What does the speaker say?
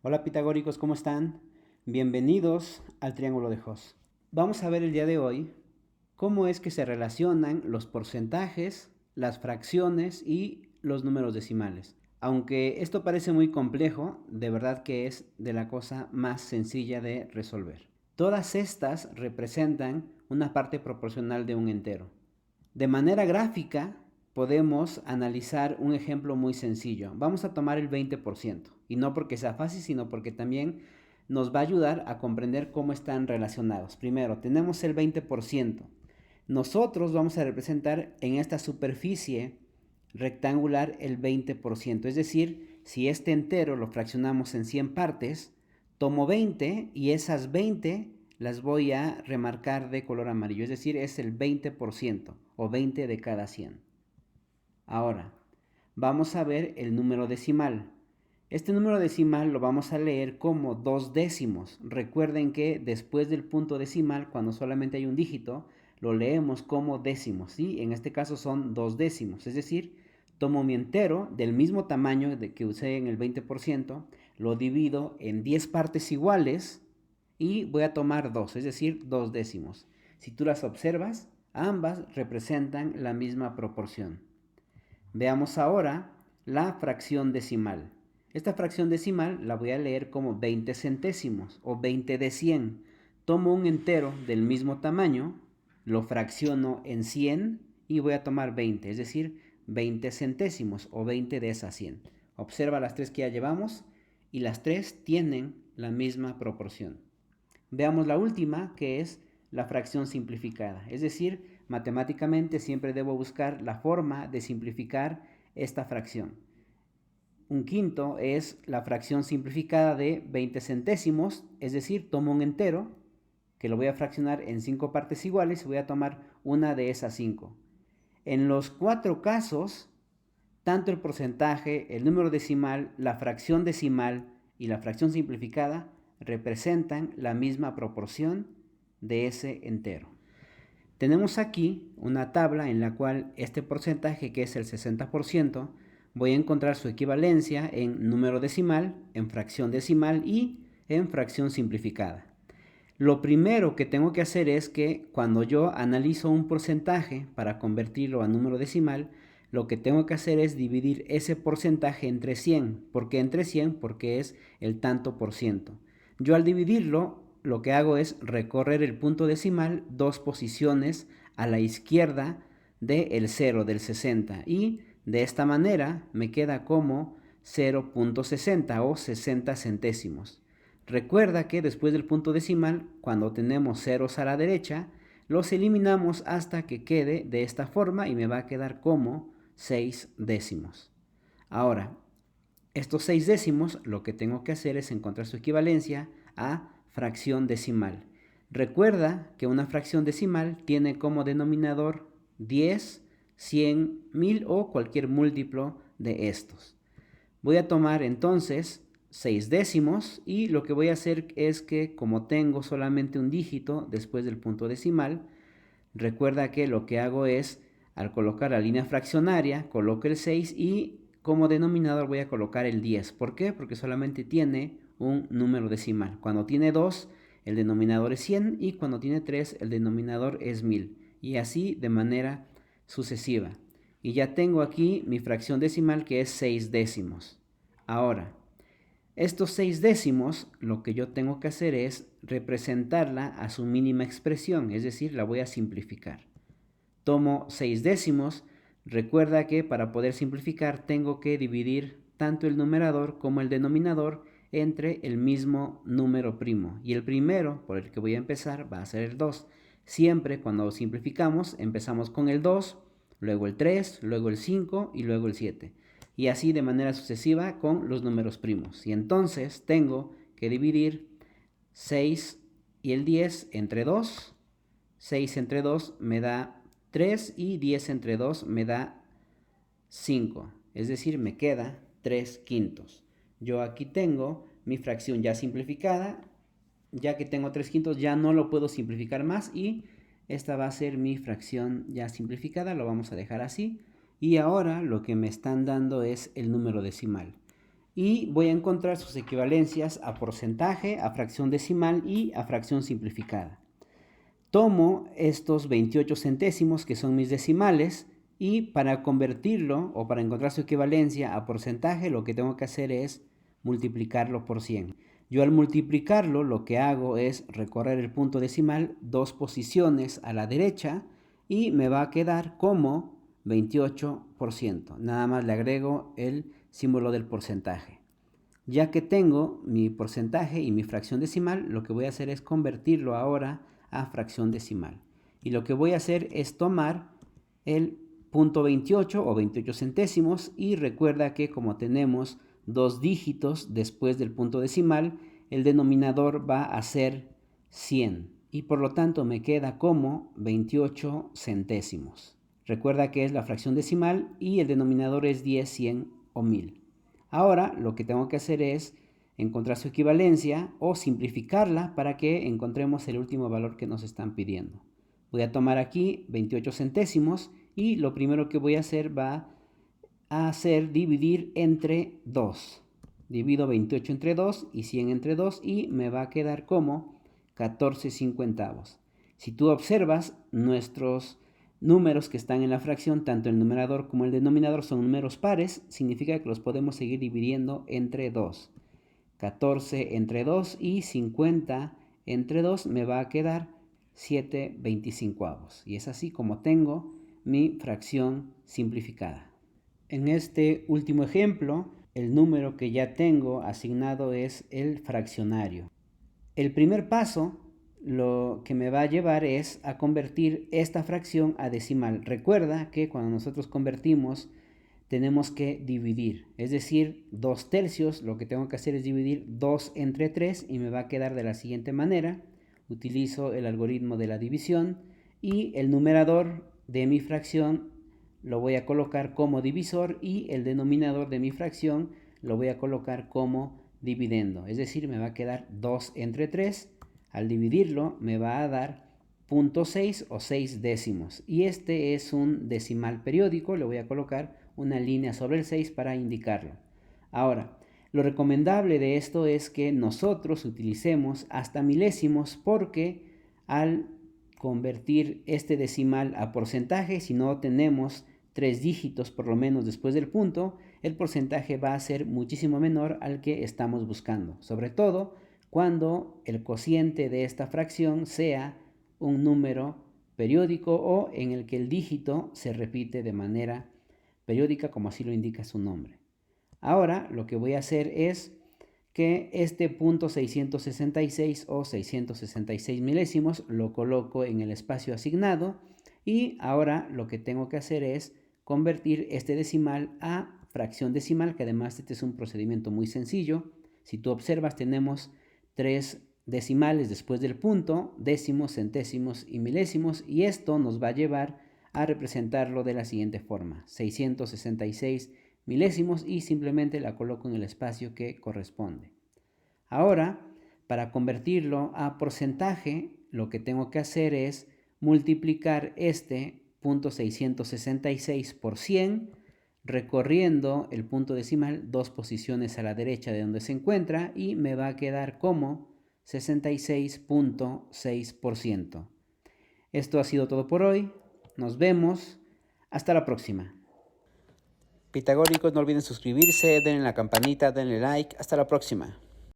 Hola pitagóricos, ¿cómo están? Bienvenidos al Triángulo de Jos. Vamos a ver el día de hoy cómo es que se relacionan los porcentajes, las fracciones y los números decimales. Aunque esto parece muy complejo, de verdad que es de la cosa más sencilla de resolver. Todas estas representan una parte proporcional de un entero. De manera gráfica podemos analizar un ejemplo muy sencillo. Vamos a tomar el 20%, y no porque sea fácil, sino porque también nos va a ayudar a comprender cómo están relacionados. Primero, tenemos el 20%. Nosotros vamos a representar en esta superficie rectangular el 20%, es decir, si este entero lo fraccionamos en 100 partes, tomo 20 y esas 20 las voy a remarcar de color amarillo, es decir, es el 20% o 20 de cada 100. Ahora, vamos a ver el número decimal. Este número decimal lo vamos a leer como 2 décimos. Recuerden que después del punto decimal, cuando solamente hay un dígito, lo leemos como décimos, ¿sí? En este caso son 2 décimos, es decir, tomo mi entero del mismo tamaño que usé en el 20%, lo divido en 10 partes iguales y voy a tomar 2, es decir, 2 décimos. Si tú las observas, ambas representan la misma proporción. Veamos ahora la fracción decimal. Esta fracción decimal la voy a leer como 20 centésimos o 20 de 100. Tomo un entero del mismo tamaño, lo fracciono en 100 y voy a tomar 20, es decir, 20 centésimos o 20 de esas 100. Observa las tres que ya llevamos y las tres tienen la misma proporción. Veamos la última, que es la fracción simplificada. Es decir, matemáticamente siempre debo buscar la forma de simplificar esta fracción. Un quinto es la fracción simplificada de 20 centésimos, es decir, tomo un entero que lo voy a fraccionar en 5 partes iguales y voy a tomar una de esas 5. En los 4 casos, tanto el porcentaje, el número decimal, la fracción decimal y la fracción simplificada representan la misma proporción de ese entero. Tenemos aquí una tabla en la cual este porcentaje, que es el 60%, voy a encontrar su equivalencia en número decimal, en fracción decimal y en fracción simplificada. Lo primero que tengo que hacer es que cuando yo analizo un porcentaje para convertirlo a número decimal, lo que tengo que hacer es dividir ese porcentaje entre 100. ¿Por qué entre 100? Porque es el tanto por ciento. Yo al dividirlo, lo que hago es recorrer el punto decimal 2 posiciones a la izquierda del 0, del 60. Y de esta manera me queda como 0.60 o 60 centésimos. Recuerda que después del punto decimal, cuando tenemos ceros a la derecha, los eliminamos hasta que quede de esta forma y me va a quedar como 6 décimos. Ahora, estos 6 décimos lo que tengo que hacer es encontrar su equivalencia a fracción decimal. Recuerda que una fracción decimal tiene como denominador 10, 100, 1000 o cualquier múltiplo de estos. Voy a tomar entonces 6 décimos y lo que voy a hacer es que, como tengo solamente un dígito después del punto decimal, recuerda que lo que hago es, al colocar la línea fraccionaria, coloco el 6 y como denominador voy a colocar el 10. ¿Por qué? Porque solamente tiene un número decimal. Cuando tiene 2, el denominador es 100 y cuando tiene 3, el denominador es 1000. Y así de manera sucesiva. Y ya tengo aquí mi fracción decimal, que es 6 décimos. Ahora, estos 6 décimos, lo que yo tengo que hacer es representarla a su mínima expresión, es decir, la voy a simplificar. Tomo 6 décimos, recuerda que para poder simplificar tengo que dividir tanto el numerador como el denominador entre el mismo número primo. Y el primero, por el que voy a empezar, va a ser el 2. Siempre cuando simplificamos empezamos con el 2, luego el 3, luego el 5 y luego el 7. Y así de manera sucesiva con los números primos. Y entonces tengo que dividir 6 y el 10 entre 2. 6 entre 2 me da 3 y 10 entre 2 me da 5. Es decir, me queda 3 quintos. Yo aquí tengo mi fracción ya simplificada. Ya que tengo 3 quintos ya no lo puedo simplificar más y esta va a ser mi fracción ya simplificada. Lo vamos a dejar así. Y ahora lo que me están dando es el número decimal. y voy a encontrar sus equivalencias a porcentaje, a fracción decimal y a fracción simplificada. Tomo estos 28 centésimos que son mis decimales y para convertirlo o para encontrar su equivalencia a porcentaje lo que tengo que hacer es multiplicarlo por 100. Yo al multiplicarlo lo que hago es recorrer el punto decimal 2 posiciones a la derecha y me va a quedar como 28%. Nada más le agrego el símbolo del porcentaje. Ya que tengo mi porcentaje y mi fracción decimal, lo que voy a hacer es convertirlo ahora a fracción decimal. Y lo que voy a hacer es tomar el punto 28 o 28 centésimos y recuerda que como tenemos dos dígitos después del punto decimal, el denominador va a ser 100 y por lo tanto me queda como 28 centésimos. Recuerda que es la fracción decimal y el denominador es 10, 100 o 1000. Ahora lo que tengo que hacer es encontrar su equivalencia o simplificarla para que encontremos el último valor que nos están pidiendo. Voy a tomar aquí 28 centésimos y lo primero que voy a hacer va a ser dividir entre 2. Divido 28 entre 2 y 100 entre 2 y me va a quedar como 14 cincuentavos. Si tú observas, nuestros números que están en la fracción, tanto el numerador como el denominador son números pares, significa que los podemos seguir dividiendo entre 2. 14 entre 2 y 50 entre 2 me va a quedar 7/25. Y es así como tengo mi fracción simplificada. En este último ejemplo, el número que ya tengo asignado es el fraccionario. El primer paso lo que me va a llevar es a convertir esta fracción a decimal. Recuerda que cuando nosotros convertimos tenemos que dividir, es decir, 2/3, lo que tengo que hacer es dividir 2 entre 3 y me va a quedar de la siguiente manera. Utilizo el algoritmo de la división y el numerador de mi fracción lo voy a colocar como divisor y el denominador de mi fracción lo voy a colocar como dividendo, es decir, me va a quedar 2 entre 3. Al dividirlo me va a dar 0.6 o 6 décimos y este es un decimal periódico, le voy a colocar una línea sobre el 6 para indicarlo. Ahora, lo recomendable de esto es que nosotros utilicemos hasta milésimos porque al convertir este decimal a porcentaje, si no tenemos 3 dígitos por lo menos después del punto, el porcentaje va a ser muchísimo menor al que estamos buscando, sobre todo cuando el cociente de esta fracción sea un número periódico o en el que el dígito se repite de manera periódica como así lo indica su nombre. Ahora lo que voy a hacer es que este punto 666 o 666 milésimos lo coloco en el espacio asignado y ahora lo que tengo que hacer es convertir este decimal a fracción decimal, que además este es un procedimiento muy sencillo. Si tú observas tenemos 3 decimales después del punto, décimos, centésimos y milésimos y esto nos va a llevar a representarlo de la siguiente forma: 666 milésimos y simplemente la coloco en el espacio que corresponde. Ahora, para convertirlo a porcentaje, lo que tengo que hacer es multiplicar este punto 666 por 100, recorriendo el punto decimal 2 posiciones a la derecha de donde se encuentra y me va a quedar como 66.6%. Esto ha sido todo por hoy. Nos vemos. Hasta la próxima. Pitagóricos, no olviden suscribirse, denle la campanita, denle like. Hasta la próxima.